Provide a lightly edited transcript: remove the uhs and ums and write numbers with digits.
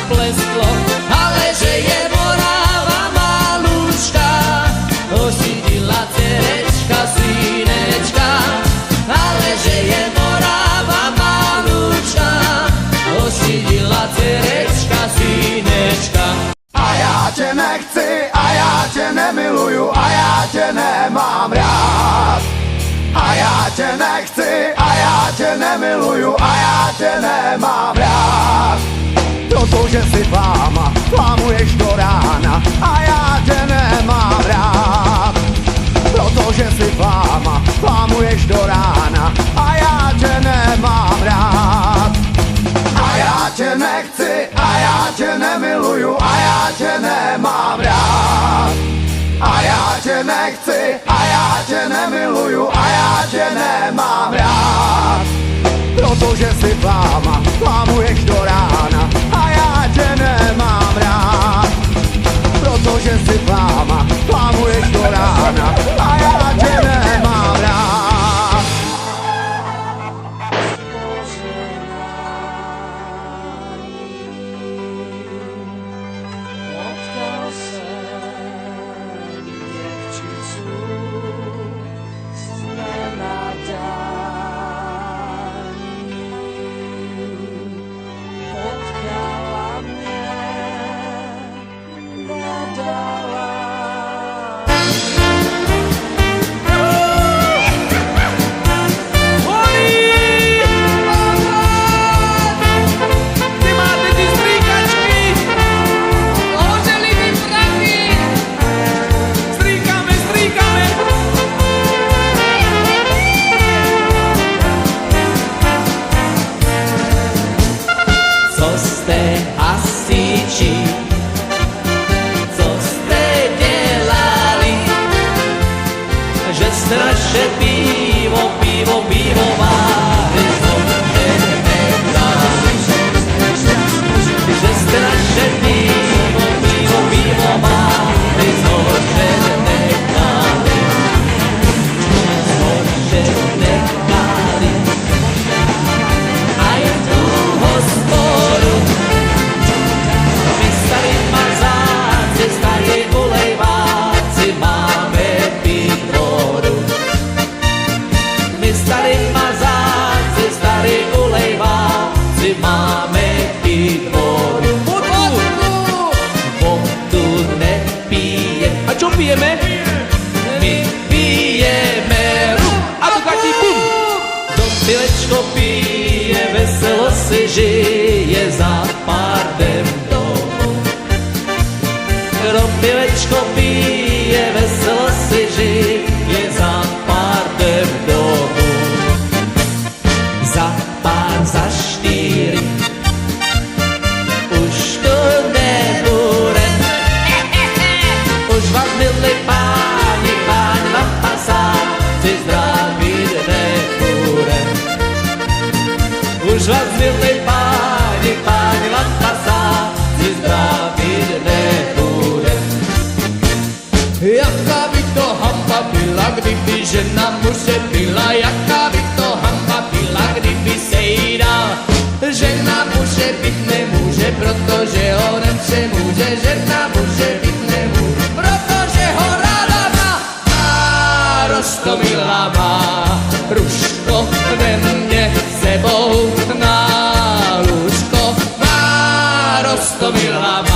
blesklo, ale že je Morava malúčka, ošidila cerečka, synečka, ale že je Morava malúčka, ošidila cerečka, synečka. A já tě nechci, a já tě nemiluju, a já tě nemám rád. A já tě nechci, a já tě nemiluju, a já tě nemám rád. Protože si fáma, fámuješ do rána, a já tě nemám rád. Protože si fáma, fámuješ do rána, a já tě nemám rád. A já tě nechci, a já tě nemiluju, a já tě nemám rád. A já tě nechci, a já tě nemiluju, a já tě nemám rád. Protože si fáma, fámuješ do rána, a já tě nemám rád. Protože si fáma, fámuješ do rána, a já tě nemám rád. Naše pivo, pivo, pivovári zložené dali. Že ste naše pivo, pivo, pivovári zložené dali. Zložené dali. Aj tu hospodu my starí mazáci, starí ulejváci máme pitvoru. My starí mazáci, starí ulejváci máme pitvoru. Vodu nepije. A čo pijeme? My pijeme rum. A to taký bum. Do pilečko pije, veselo si žije za pardem domu. Do pilečko pije, veselo si žije za pardem domu. Za pár, za štyri už to nebude. Už vás, milí páni, páni vám pasáci zdravit nebude. Už vás, milí páni, páni vám pasáci zdravit nebude. Jaká by to hamba byla, kdyby žena muže byla, jaká by to hamba byla, kdyby se jí dal. Žena muže být nemůže, protože ho nepřemůže, žena muže být nemůže, protože ho ráda má. A Roztomila má ruško ve mně sebou na lůžko, má Roztomila